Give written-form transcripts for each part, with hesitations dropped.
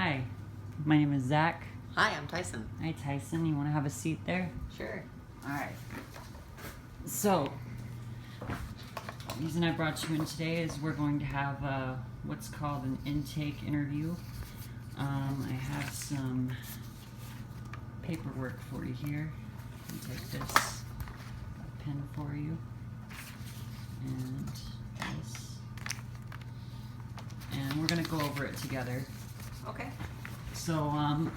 Hi, my name is Zach. Hi, I'm Tyson. Hi, Tyson. You want to have a seat there? Sure. All right. So, the reason I brought you in today is we're going to have what's called an intake interview. I have some paperwork for you here. I'll take this pen for you, and this, and we're gonna go over it together. Okay. So, on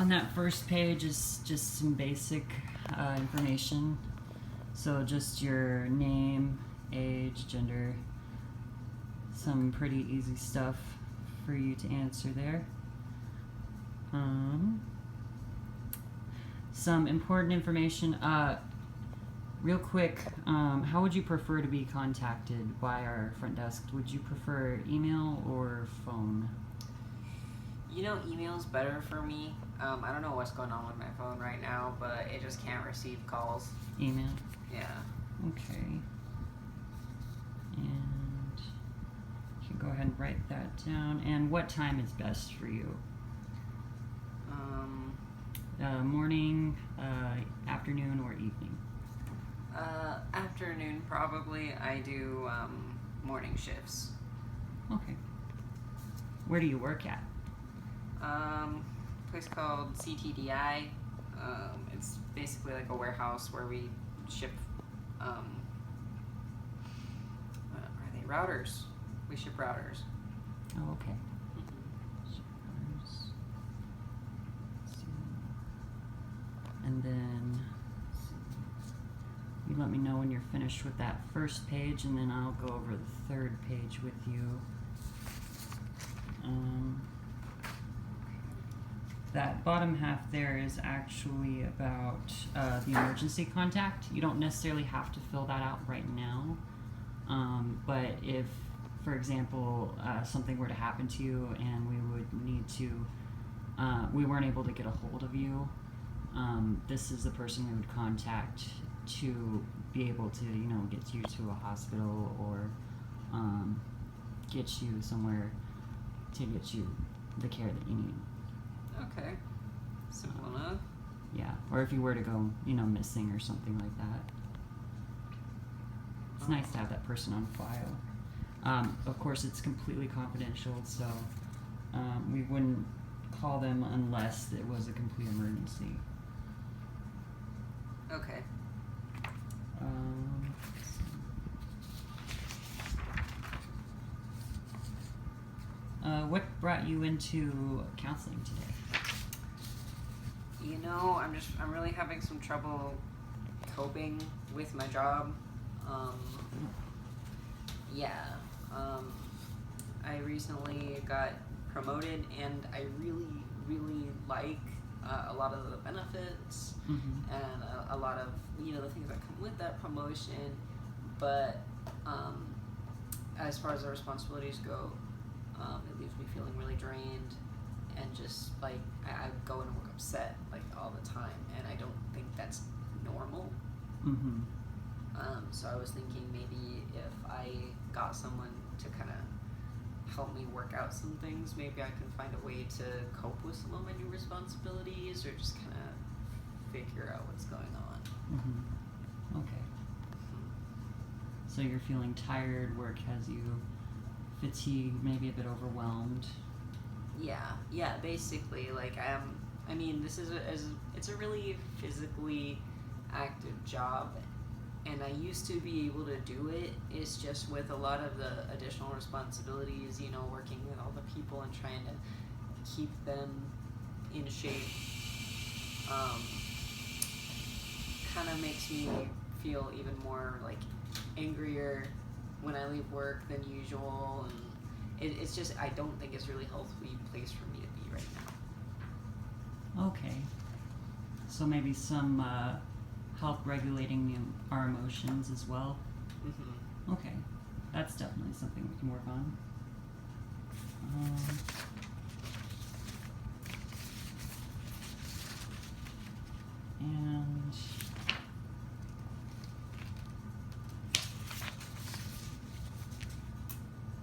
that first page is just some basic information. So just your name, age, gender, some pretty easy stuff for you to answer there. Some important information. Real quick, how would you prefer to be contacted by our front desk? Would you prefer email or phone? You know, email's better for me. I don't know what's going on with my phone right now, but it just can't receive calls. Email? Yeah. Okay. And you can go ahead and write that down. And what time is best for you? Morning, afternoon, or evening? Afternoon probably. I do morning shifts. Okay. Where do you work at? Place called CTDI. It's basically like a warehouse where we ship, what are they? Routers. We ship routers. Oh, okay. And then you let me know when you're finished with that first page, and then I'll go over the third page with you. That bottom half there is actually about the emergency contact. You don't necessarily have to fill that out right now, but if, for example, something were to happen to you and we would need to, we weren't able to get a hold of you, this is the person we would contact to be able to, get you to a hospital or get you somewhere to get you the care that you need. Okay. Simple enough. Yeah, or if you were to go, missing or something like that. It's nice to have that person on file. Of course, it's completely confidential, so we wouldn't call them unless it was a complete emergency. Okay. What brought you into counseling today? I'm really having some trouble coping with my job. I recently got promoted, and I really like a lot of the benefits and a lot of the things that come with that promotion. But as far as the responsibilities go, it leaves me feeling really drained, and just like I go into work upset like all the time, and I don't think that's normal. So I was thinking maybe if I got someone to kind of help me work out some things, maybe I can find a way to cope with some of my new responsibilities, or just kind of figure out what's going on. Okay. So you're feeling tired, work has you fatigued, maybe a bit overwhelmed. Yeah, basically, like this is it's a really physically active job, and I used to be able to do it. It's just with a lot of the additional responsibilities, working with all the people and trying to keep them in shape, kind of makes me feel even more like angrier when I leave work than usual, and it's just, I don't think it's really healthy place for me to be right now. Okay. So maybe some help regulating our emotions as well. Okay. That's definitely something we can work on.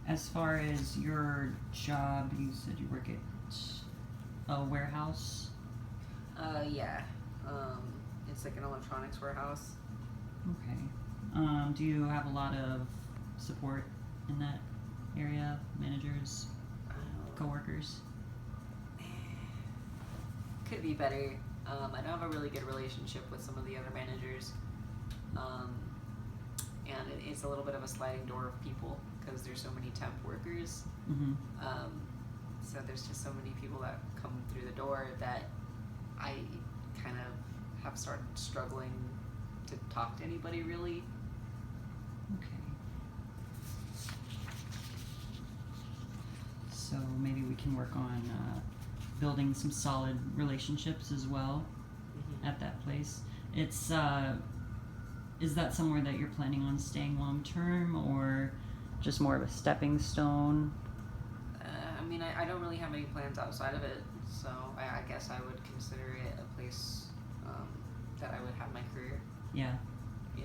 And As far as your job, you said you work at a warehouse. Yeah. It's like an electronics warehouse. Okay. Do you have a lot of support in that area? Managers, coworkers? Could be better. I don't have a really good relationship with some of the other managers. And it's a little bit of a sliding door of people because there's so many temp workers. Mm-hmm. So there's just so many people that come through the door that I kind of have started struggling to talk to anybody really. Okay. So maybe we can work on building some solid relationships as well at that place. It's is that somewhere that you're planning on staying long term, or just more of a stepping stone? I mean, I don't really have any plans outside of it, so I guess I would consider it a place that I would have my career. Yeah. Yeah.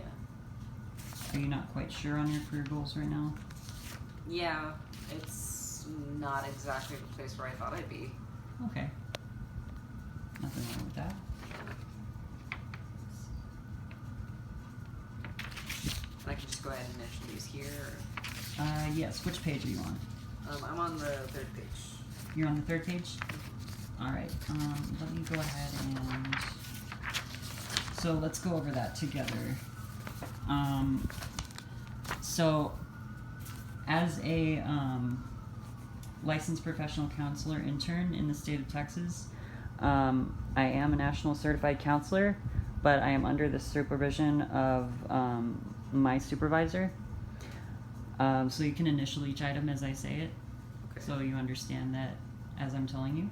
Are you not quite sure on your career goals right now? Yeah, it's not exactly the place where I thought I'd be. Okay. Nothing wrong with that. And I can just go ahead and initial these here. Yes. Which page are you on? I'm on the third page. You're on the third page? All right. Let me go ahead and... So let's go over that together. So as a licensed professional counselor intern in the state of Texas, I am a national certified counselor, but I am under the supervision of my supervisor. So you can initial each item as I say it, Okay. so you understand that as I'm telling you.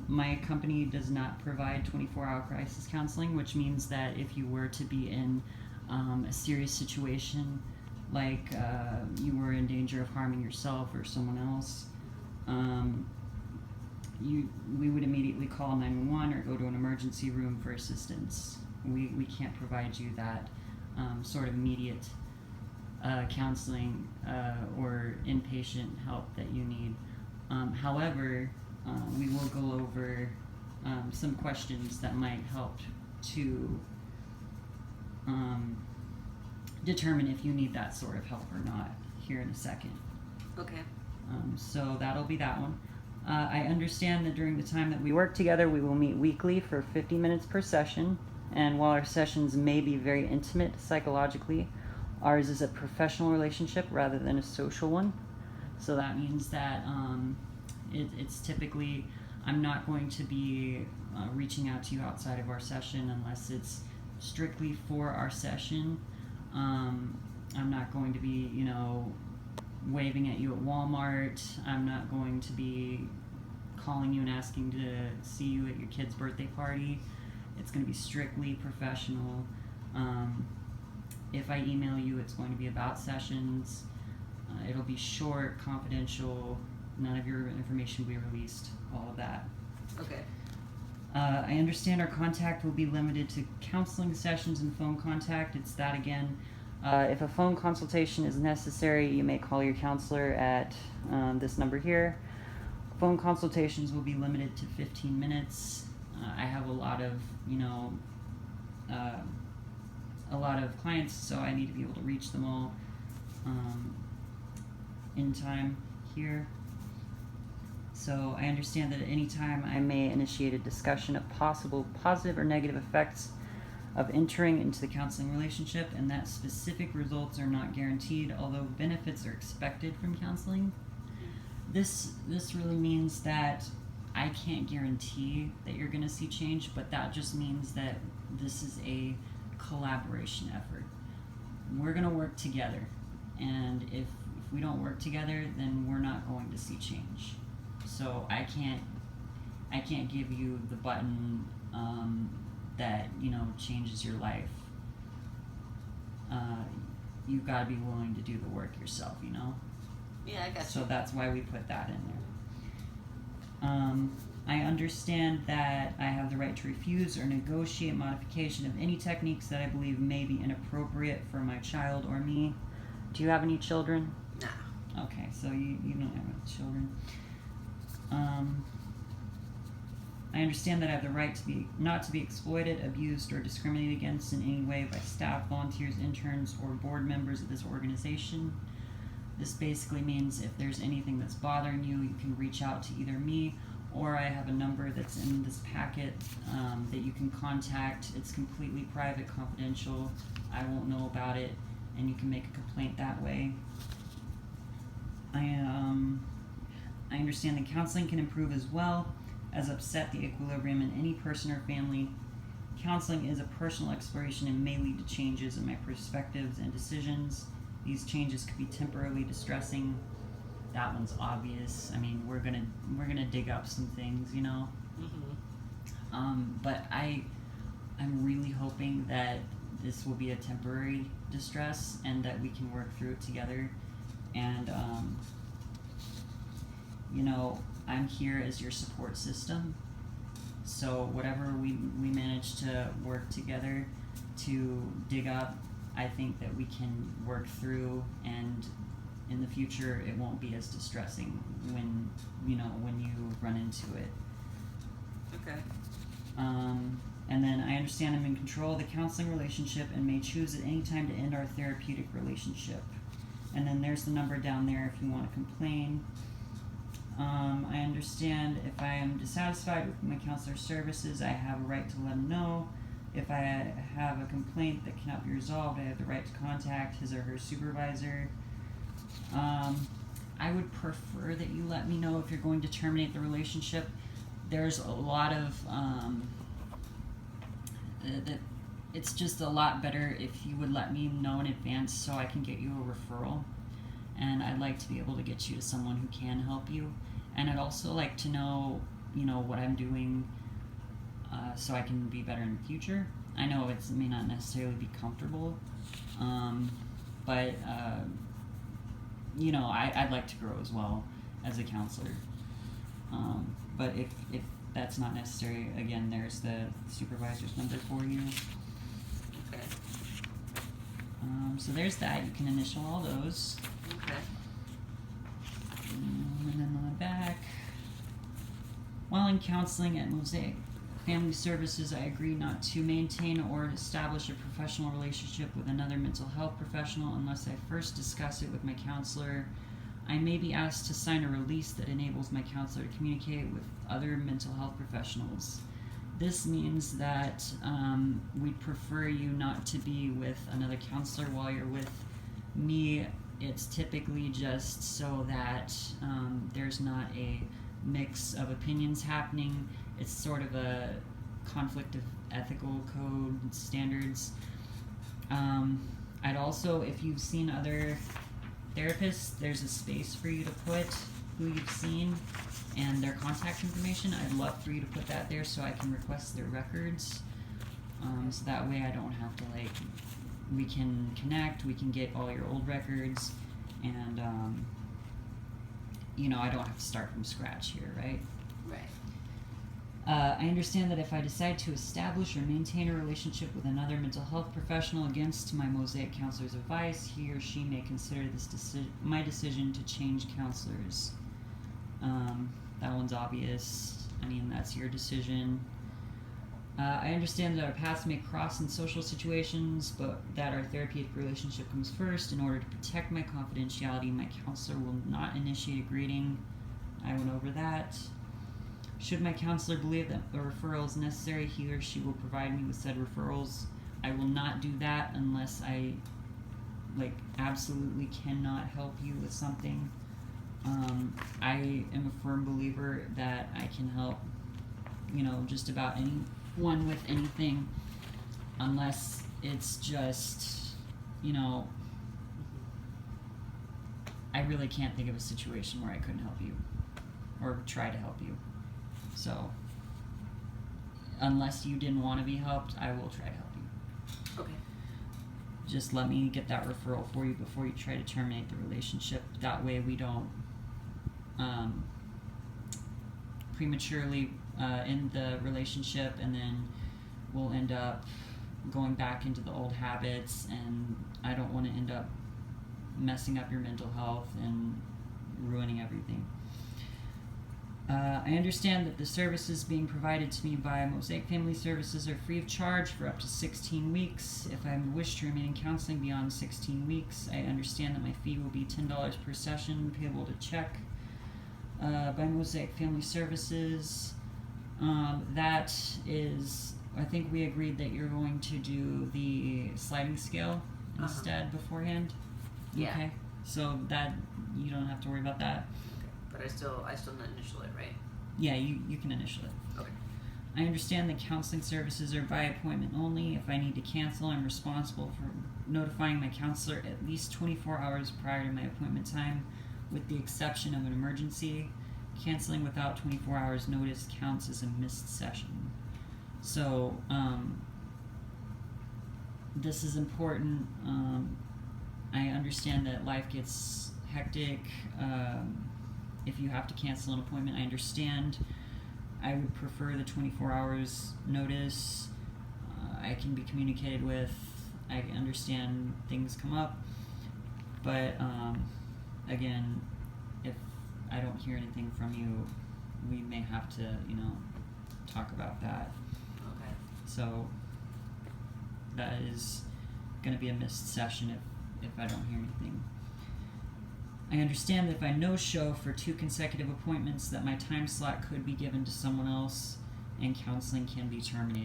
My company does not provide 24-hour crisis counseling, which means that if you were to be in a serious situation, like you were in danger of harming yourself or someone else, we would immediately call 911 or go to an emergency room for assistance. We can't provide you that sort of immediate counseling or inpatient help that you need. However, we will go over some questions that might help to determine if you need that sort of help or not here in a second. Okay. So that'll be that one. I understand that during the time that we work together, we will meet weekly for 50 minutes per session. And while our sessions may be very intimate psychologically, ours is a professional relationship rather than a social one. So that means that it's typically, I'm not going to be reaching out to you outside of our session unless it's strictly for our session. I'm not going to be, waving at you at Walmart. I'm not going to be calling you and asking to see you at your kid's birthday party. It's going to be strictly professional. If I email you, it's going to be about sessions. It'll be short, confidential. None of your information will be released. All of that. Okay. I understand our contact will be limited to counseling sessions and phone contact. It's that again. If a phone consultation is necessary, you may call your counselor at this number here. Phone consultations will be limited to 15 minutes. I have a lot of, a lot of clients, so I need to be able to reach them all in time here. So I understand that at any time I may initiate a discussion of possible positive or negative effects of entering into the counseling relationship, and that specific results are not guaranteed, although benefits are expected from counseling. This really means that I can't guarantee that you're going to see change, but that just means that this is a collaboration effort. We're going to work together, and if we don't work together, then we're not going to see change. So I can't give you the button that changes your life. You've got to be willing to do the work yourself. Yeah, I got you. So that's why we put that in there. I understand that I have the right to refuse or negotiate modification of any techniques that I believe may be inappropriate for my child or me. Do you have any children? Nah. Okay, so you don't have children. I understand that I have the right to be not to be exploited, abused, or discriminated against in any way by staff, volunteers, interns, or board members of this organization. This basically means if there's anything that's bothering you, you can reach out to either me or I have a number that's in this packet that you can contact. It's completely private, confidential. I won't know about it, and you can make a complaint that way. I understand that counseling can improve as well as upset the equilibrium in any person or family. Counseling is a personal exploration and may lead to changes in my perspectives and decisions. These changes could be temporarily distressing. That one's obvious. I mean, we're gonna dig up some things, you know. But I'm really hoping that this will be a temporary distress and that we can work through it together. And you know, I'm here as your support system. So whatever we manage to work together to dig up, I think that we can work through, and in the future it won't be as distressing when you run into it. Okay. And then I understand I'm in control of the counseling relationship and may choose at any time to end our therapeutic relationship. And then there's the number down there if you want to complain. I understand if I am dissatisfied with my counselor's services, I have a right to let him know. If I have a complaint that cannot be resolved, I have the right to contact his or her supervisor. I would prefer that you let me know if you're going to terminate the relationship. There's a lot of it's just a lot better if you would let me know in advance so I can get you a referral. And I'd like to be able to get you to someone who can help you. And I'd also like to know, what I'm doing so I can be better in the future. I know it may not necessarily be comfortable, but I'd like to grow as well as a counselor. But if that's not necessary, again, there's the supervisor's number for you. Okay. So there's that. You can initial all those. Okay. And then on the back, while in counseling at Mosaic Family Services, I agree not to maintain or establish a professional relationship with another mental health professional unless I first discuss it with my counselor. I may be asked to sign a release that enables my counselor to communicate with other mental health professionals. This means that we'd prefer you not to be with another counselor while you're with me. It's typically just so that there's not a mix of opinions happening. It's sort of a conflict of ethical code standards. I'd also, if you've seen other therapists, there's a space for you to put who you've seen and their contact information. I'd love for you to put that there so I can request their records. So that way I don't have to we can connect, we can get all your old records, and I don't have to start from scratch here, right? Right. I understand that if I decide to establish or maintain a relationship with another mental health professional against my Mosaic counselor's advice, he or she may consider this my decision to change counselors. That one's obvious. I mean, that's your decision. I understand that our paths may cross in social situations, but that our therapeutic relationship comes first. In order to protect my confidentiality, my counselor will not initiate a greeting. I went over that. Should my counselor believe that a referral is necessary, he or she will provide me with said referrals. I will not do that unless I absolutely cannot help you with something. I am a firm believer that I can help, just about anyone with anything, unless it's just, I really can't think of a situation where I couldn't help you or try to help you. So, unless you didn't want to be helped, I will try to help you. Okay. Just let me get that referral for you before you try to terminate the relationship. That way we don't prematurely end the relationship, and then we'll end up going back into the old habits, and I don't want to end up messing up your mental health and ruining everything. I understand that the services being provided to me by Mosaic Family Services are free of charge for up to 16 weeks. If I wish to remain in counseling beyond 16 weeks, I understand that my fee will be $10 per session, payable to check by Mosaic Family Services. That is, I think we agreed that you're going to do the sliding scale instead beforehand. Yeah. Okay. So that you don't have to worry about that. Okay. But I still not initial it, right? Yeah, you can initial it. Okay. I understand that counseling services are by appointment only. If I need to cancel, I'm responsible for notifying my counselor at least 24 hours prior to my appointment time, with the exception of an emergency. Canceling without 24 hours notice counts as a missed session. So, this is important. I understand that life gets hectic. If you have to cancel an appointment, I understand. I would prefer the 24 hours notice. I can be communicated with. I understand things come up. But, again, if I don't hear anything from you, we may have to, talk about that. Okay. So that is going to be a missed session if I don't hear anything. I understand that if I no-show for 2 consecutive appointments, that my time slot could be given to someone else and counseling can be terminated.